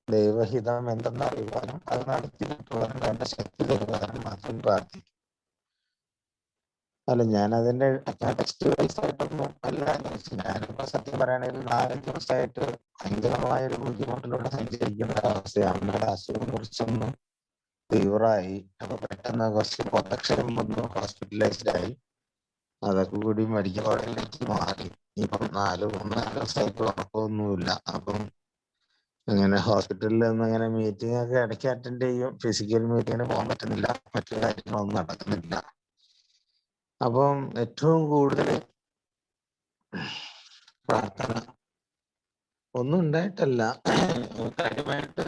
ദൈവഹിതം എന്തെന്ന് അറിയുവാനും അത് നടത്തിയിട്ടുള്ളതിന് വേണ്ട ശക്തി തരുവാനും മാത്രം പ്രാർത്ഥിക്കും. അല്ല, ഞാനതിന്റെ ടെക്സ്റ്റ് വൈസ് ആയിട്ടൊന്നും അല്ല. ഞാനിപ്പോ സത്യം പറയുകയാണെങ്കിൽ 4-5 ദിവസമായിട്ട് ഭയങ്കരമായ ഒരു ബുദ്ധിമുട്ടിലൂടെ സഞ്ചരിക്കുന്ന ഒരവസ്ഥയാണ്. അമ്മയുടെ അസുഖം കുറിച്ചൊന്നും തീവ്രമായി. അപ്പൊ പെട്ടെന്ന് കുറച്ച് പൊട്ടക്ഷരം വന്നു, ഹോസ്പിറ്റലൈസ്ഡ് ആയി. അതൊക്കെ കൂടി മെഡിക്കൽ കോളേജിലേക്ക് മാറി. ഇപ്പം 4 ദിവസമായിട്ട് ഉറക്കമൊന്നുമില്ല. അപ്പം അങ്ങനെ ഹോസ്പിറ്റലിൽ നിന്ന് അങ്ങനെ മീറ്റിംഗ് ഒക്കെ ഇടയ്ക്ക് അറ്റൻഡ് ചെയ്യും. ഫിസിക്കൽ മീറ്റിങ്ങിന് പോകാൻ പറ്റുന്നില്ല, മറ്റു കാര്യങ്ങളൊന്നും നടക്കുന്നില്ല. അപ്പം ഏറ്റവും കൂടുതൽ പ്രാർത്ഥന ഒന്നും ഉണ്ടായിട്ടല്ല, കാര്യമായിട്ട്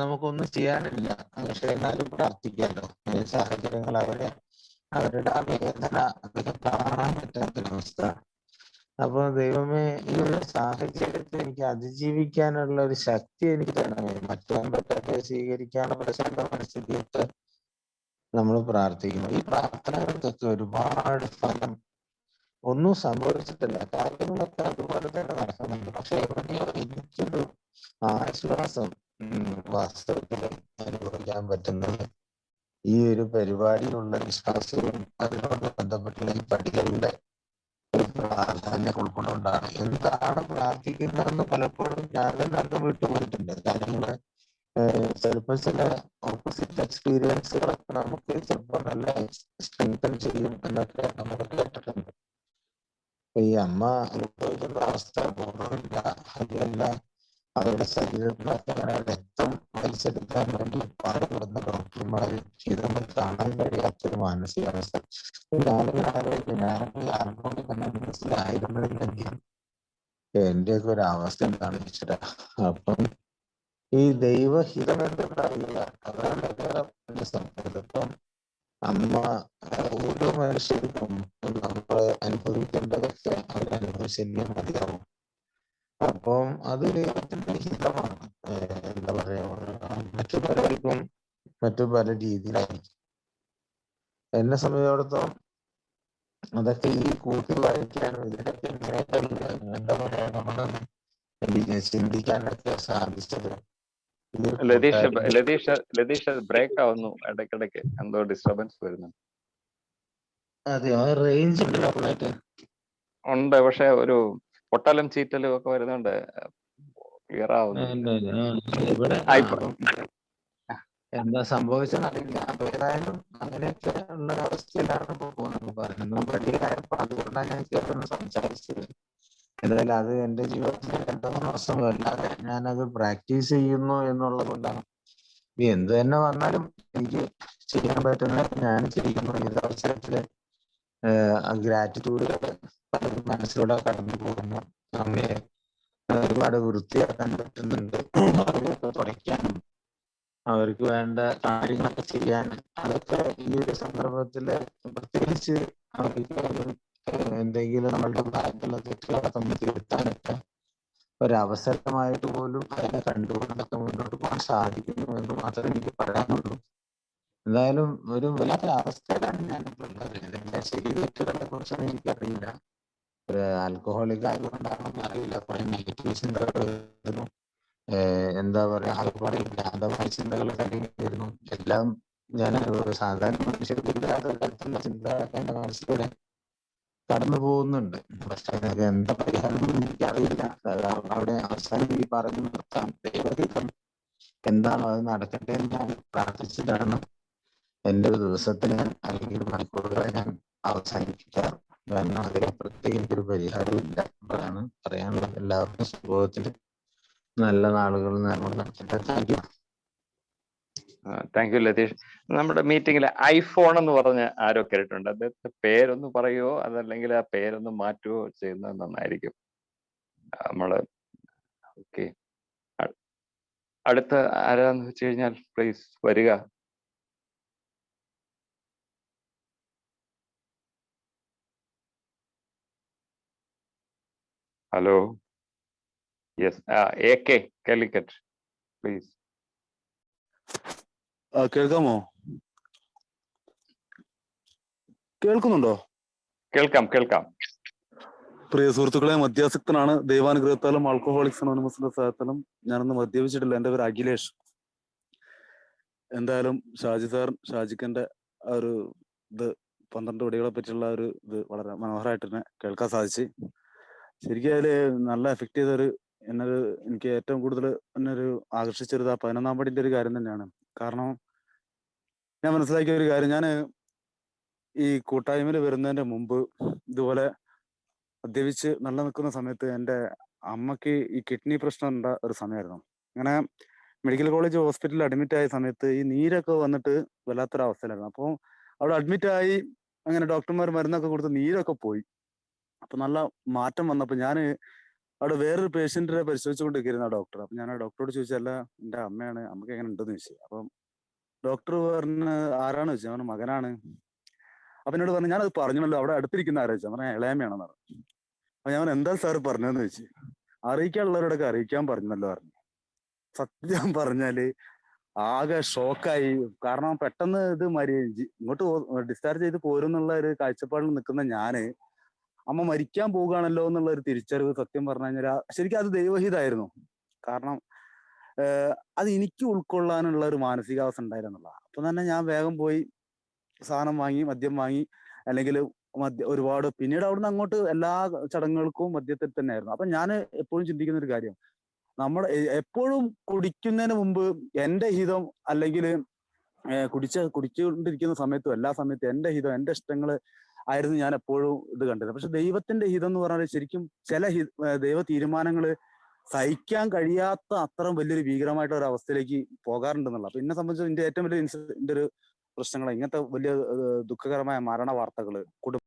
നമുക്കൊന്നും ചെയ്യാനില്ല. പക്ഷെ എന്നാലും പ്രാർത്ഥിക്കാമല്ലോ. സാഹചര്യങ്ങൾ അവരുടെ ആ വേദന അതൊക്കെ കാണാൻ പറ്റാത്തൊരവസ്ഥ. അപ്പൊ ദൈവമേ, ഈ ഒരു സാഹചര്യത്തെ എനിക്ക് അതിജീവിക്കാനുള്ള ഒരു ശക്തി എനിക്ക് തരണമേ. മറ്റൊന്നും പറ്റാതെ സ്വീകരിക്കാനുള്ള സ്വന്തം മനസ്ഥിതിയൊക്കെ നമ്മൾ പ്രാർത്ഥിക്കുന്നു. ഈ പ്രാർത്ഥനകൾക്കൊക്കെ ഒരുപാട് ഫലം ഒന്നും സംഭവിച്ചിട്ടില്ല. കാര്യങ്ങളൊക്കെ അതുപോലെ തന്നെ നടക്കുന്നുണ്ട്. പക്ഷെ എവിടെയോ എനിക്കൊരു ആശ്വാസം വാസ്തവത്തിൽ അനുഭവിക്കാൻ പറ്റുന്നത് ഈ ഒരു പരിപാടിയിലുള്ള വിശ്വാസവും അതിനോട് ബന്ധപ്പെട്ടുള്ള ഈ പടികളുടെ പ്രാധാന്യം ഉൾക്കൊണ്ടുകൊണ്ടാണ്. എന്താണ് പ്രാർത്ഥിക്കുന്നതെന്ന് പലപ്പോഴും ഞാൻ തന്നെ അത് വിട്ടുപോയിട്ടുണ്ട്. കാര്യങ്ങള് ചിലപ്പോൾ ചില ഓപ്പോസിറ്റ് എക്സ്പീരിയൻസുകളൊക്കെ നമുക്ക് ചിലപ്പോൾ നല്ല സ്ട്രെങ്തൻ ചെയ്യും എന്നൊക്കെ നമ്മൾ കേട്ടിട്ടുണ്ട്. ഈ അമ്മ അനുഭവിക്കുന്ന അവസ്ഥ ബോധമില്ല. അതുമല്ല, അവരുടെ ശരീരത്തിനൊക്കെ അങ്ങനെ രക്തം വലിച്ചെടുക്കാൻ വേണ്ടി പാടുപെടുന്ന ഡോക്ടർമാര് ഇതൊന്നും കാണാൻ കഴിയാത്തൊരു മാനസികാവസ്ഥ. ഞാനൊക്കെ ആർക്കും തന്നെ മനസ്സിലായിരുന്നില്ലെങ്കിൽ എന്റെയൊക്കെ ഒരു അവസ്ഥ എന്താണ് വെച്ചിട്ട്. അപ്പം ഈ ദൈവഹിതം എന്തെന്നറിയില്ല, അതാണ് വേറെ സംഭവം. ഇപ്പം അമ്മ ഓരോ മനുഷ്യർക്കും നമ്മൾ അനുഭവിക്കേണ്ടതൊക്കെ അവരനുഭവിച്ചെന്നെ മതിയാവും. അപ്പം അത് ദൈവത്തിന്റെ ഹിതമാണ്. എന്താ പറയാ, മറ്റു പലർക്കും മറ്റു പല രീതിയിലായിരിക്കും. എന്നെ സംബന്ധിച്ചിടത്തോളം അതൊക്കെ ഈ കൂട്ടി വായിക്കാനും ഇതിനൊക്കെ ഇങ്ങനെയൊക്കെ എന്താ പറയാ നമ്മള് ചിന്തിക്കാനൊക്കെ സാധിച്ചത് ലതീഷ് ബ്രേക്ക് ആവുന്നു ഇടയ്ക്കിടയ്ക്ക്, എന്തോ ഡിസ്റ്റർബൻസ് വരുന്നു. അതെയോ? റേഞ്ച് ഉണ്ട്, പക്ഷെ ഒരു പൊട്ടലും ചീറ്റലും ഒക്കെ വരുന്നുണ്ട്. ക്ലിയർ ആവുന്നില്ല. ഇവിടെ എന്താ സംഭവിച്ചെന്നറിയില്ല. ഏതായാലും അങ്ങനെയൊക്കെ ഉള്ള അവസ്ഥയിലാണ് ഇപ്പൊ പറയുന്നത്. പടിയായപ്പോ അതുകൊണ്ടാണ് ഞാൻ കേട്ടൊന്ന് സംസാരിച്ചത്. എന്തായാലും അത് എന്റെ ജീവിതത്തിൽ 2-3 വർഷമല്ലാതെ ഞാനത് പ്രാക്ടീസ് ചെയ്യുന്നു എന്നുള്ളത് കൊണ്ടാണ്. എന്ത് തന്നെ വന്നാലും എനിക്ക് ചെയ്യാൻ പറ്റുന്ന ഞാൻ ചെയ്യുന്നു. ഈ അവസരത്തില് ഗ്രാറ്റിറ്റ്യൂഡുകൾ പലരും മനസ്സിലൂടെ കടന്നു പോകുന്നു. നമ്മെ ഒരുപാട് വൃത്തിയാക്കാൻ പറ്റുന്നുണ്ട്. അവരൊക്കെ തുടയ്ക്കാനും അവർക്ക് വേണ്ട കാര്യങ്ങളൊക്കെ ചെയ്യാൻ, അതൊക്കെ ഈ ഒരു സന്ദർഭത്തില് പ്രത്യേകിച്ച് അവർക്ക് എന്തെങ്കിലും നമ്മളുടെ ഭാഗത്തുള്ള തെറ്റുകളൊക്കെ തിരുത്താനൊക്കെ ഒരവസരമായിട്ട് പോലും അതിനെ കണ്ടുകൊണ്ടൊക്കെ മുന്നോട്ട് പോകാൻ സാധിക്കുന്നു എന്ന് മാത്രമേ എനിക്ക് പറയാനുള്ളൂ. എന്തായാലും ഒരു വല്ലാത്ത അവസ്ഥയിലാണ് ഞാനിപ്പോൾ ഉള്ളത്. ഇതിന്റെ ശരി തെറ്റുകളെ കുറിച്ചൊന്നും എനിക്കറിയില്ല. ഒരു ആൽക്കഹോളിക് ആയതുകൊണ്ടാണെന്ന് അറിയില്ല. കുറെ നെഗറ്റീവ് ചിന്തകൾ വരുന്നു. എന്താ പറയാ, അതുപോലെ ഭ്രാന്തമായ ചിന്തകൾ വരുന്നു. എല്ലാം ഞാൻ സാധാരണ മനുഷ്യർക്ക് ഇല്ലാത്ത തരത്തിലുള്ള ചിന്തകളൊക്കെ എന്റെ മനസ്സിലൂടെ കടന്നു പോകുന്നുണ്ട്. പക്ഷെ അതിനൊക്കെ എന്താ പരിഹാരം എനിക്കറിയില്ല. അവിടെ അവസാനം ഈ പറഞ്ഞു നിർത്താം. ദൈവഹിതം എന്താണോ അത് നടക്കട്ടെ എന്ന് ഞാൻ പ്രാർത്ഥിച്ചിട്ടാണ് എൻ്റെ ഒരു ദിവസത്തിന് അല്ലെങ്കിൽ മണിക്കൂറുകളെ ഞാൻ അവസാനിപ്പിക്കാറ്. കാരണം അതിനപ്പുറത്തേക്ക് എനിക്കൊരു പരിഹാരം ഇല്ല. അപ്പോഴാണ് പറയാനുള്ളത്. എല്ലാവർക്കും സംഭവത്തിൽ നല്ല നാളുകൾ നടക്കട്ടെ. Thank you Latheesh. നമ്മുടെ മീറ്റിംഗിൽ ഐഫോൺ എന്ന് പറഞ്ഞ് ആരോ കേട്ടിട്ടുണ്ട്. അദ്ദേഹത്തെ പേരൊന്ന് പറയുവോ, അതല്ലെങ്കിൽ ആ പേരൊന്ന് മാറ്റുവോ ചെയ്യുന്നത് നന്നായിരിക്കും. നമ്മള് ഓക്കെ, അടുത്ത ആരാന്ന് വെച്ച് കഴിഞ്ഞാൽ പ്ലീസ് വരിക. Hello, yes, AK Calicut please. കേൾക്കാമോ? കേൾക്കുന്നുണ്ടോ? കേൾക്കാം. പ്രിയ സുഹൃത്തുക്കളെ, മദ്യാസക്തനാണ്. ദൈവാനുഗ്രഹത്താലും ആൽക്കഹോളിക്സ് അനോണിമസിന്റെ സഹായത്താലും ഞാനൊന്ന് മദ്യപിച്ചിട്ടില്ല. എൻ്റെ പേര് അഖിലേഷ്. എന്തായാലും ഷാജിക്കന്റെ ആ ഒരു ഇത് 12 വെടികളെ പറ്റിയുള്ള ഒരു ഇത് വളരെ മനോഹരമായിട്ട് തന്നെ കേൾക്കാൻ സാധിച്ചു. ശരിക്കും അതില് നല്ല എഫക്ട് ചെയ്തൊരു എനിക്ക് ഏറ്റവും കൂടുതൽ എന്നൊരു ആകർഷിച്ചൊരു 11-ാം പടിന്റെ ഒരു കാര്യം തന്നെയാണ്. കാരണം ഞാൻ മനസ്സിലാക്കിയ ഒരു കാര്യം, ഞാൻ ഈ കൂട്ടായ്മയിൽ വരുന്നതിന്റെ മുമ്പ് ഇതുപോലെ മദ്യപിച്ച് നല്ല നിൽക്കുന്ന സമയത്ത് എൻ്റെ അമ്മയ്ക്ക് ഈ കിഡ്നി പ്രശ്നം ഉണ്ട ഒരു സമയമായിരുന്നു. അങ്ങനെ മെഡിക്കൽ കോളേജ് ഹോസ്പിറ്റലിൽ അഡ്മിറ്റ് ആയ സമയത്ത് ഈ നീരൊക്കെ വന്നിട്ട് വല്ലാത്തൊരവസ്ഥയിലായിരുന്നു. അപ്പോൾ അവിടെ അഡ്മിറ്റ് ആയി, അങ്ങനെ ഡോക്ടർമാർ മരുന്നൊക്കെ കൊടുത്ത് നീരൊക്കെ പോയി. അപ്പൊ നല്ല മാറ്റം വന്നപ്പോൾ ഞാൻ അവിടെ വേറൊരു പേഷ്യന്റിനെ പരിശോധിച്ചുകൊണ്ടിരിക്കുന്ന ഡോക്ടർ. അപ്പൊ ഞാൻ ആ ഡോക്ടറോട് ചോദിച്ചല്ല, എൻ്റെ അമ്മയാണ്, അമ്മക്ക് എങ്ങനെ ഉണ്ടെന്ന് ചോദിച്ചു. അപ്പം ഡോക്ടർ പറഞ്ഞ് ആരാണ് ചോദിച്ചു. അവന് മകനാണ്. അപ്പൊ എന്നോട് പറഞ്ഞു, ഞാനത് പറഞ്ഞല്ലോ, അവിടെ അടുത്തിരിക്കുന്ന ആരാ ചോദിച്ചു. പറഞ്ഞ ഇളയമ്മയാണെന്ന് പറഞ്ഞു. അപ്പൊ ഞാൻ എന്താ സാർ പറഞ്ഞതെന്ന് ചോദിച്ചു. അറിയിക്കാനുള്ളവരോടൊക്കെ അറിയിക്കാൻ പറഞ്ഞല്ലോ പറഞ്ഞു. സത്യം പറഞ്ഞാല് ആകെ ഷോക്കായി. കാരണം പെട്ടെന്ന് ഇത് ഇങ്ങോട്ട് ഡിസ്ചാർജ് ചെയ്ത് പോരുന്നുള്ള ഒരു കാഴ്ചപ്പാടിൽ നിൽക്കുന്ന ഞാന് അമ്മ മരിക്കാൻ പോകുകയാണല്ലോ എന്നുള്ള ഒരു തിരിച്ചറിവ് സത്യം പറഞ്ഞു കഴിഞ്ഞാൽ ശരിക്കും അത് ദൈവഹിതമായിരുന്നു. കാരണം അത് എനിക്ക് ഉൾക്കൊള്ളാനുള്ള ഒരു മാനസികാവസ്ഥ ഉണ്ടായിരുന്നുള്ള. അപ്പൊ തന്നെ ഞാൻ വേഗം പോയി സാധനം വാങ്ങി, മദ്യം വാങ്ങി, അല്ലെങ്കിൽ ഒരുപാട് പിന്നീട് അവിടുന്ന് അങ്ങോട്ട് എല്ലാ ചടങ്ങുകൾക്കും മദ്യത്തിൽ തന്നെയായിരുന്നു. അപ്പൊ ഞാൻ എപ്പോഴും ചിന്തിക്കുന്ന ഒരു കാര്യം, നമ്മുടെ എപ്പോഴും കുടിക്കുന്നതിന് മുമ്പ് എൻ്റെ ഹിതം, അല്ലെങ്കിൽ കുടിച്ചുകൊണ്ടിരിക്കുന്ന സമയത്തും എല്ലാ സമയത്തും എൻ്റെ ഹിതം, എൻ്റെ ഇഷ്ടങ്ങള് ആയിരുന്നു ഞാൻ എപ്പോഴും ഇത് കണ്ടത്. പക്ഷെ ദൈവത്തിന്റെ ഹിതം എന്ന് പറഞ്ഞാൽ ശരിക്കും ചില ദൈവ തീരുമാനങ്ങള് സഹിക്കാൻ കഴിയാത്ത അത്രയും വലിയൊരു ഭീകരമായിട്ട് ഒരു അവസ്ഥയിലേക്ക് പോകാറുണ്ടെന്നുള്ള. അപ്പൊ എന്നെ സംബന്ധിച്ച് എൻ്റെ ഏറ്റവും വലിയ എൻ്റെ ഒരു പ്രശ്നങ്ങൾ ഇങ്ങനത്തെ വലിയ ദുഃഖകരമായ മരണ വാർത്തകള്,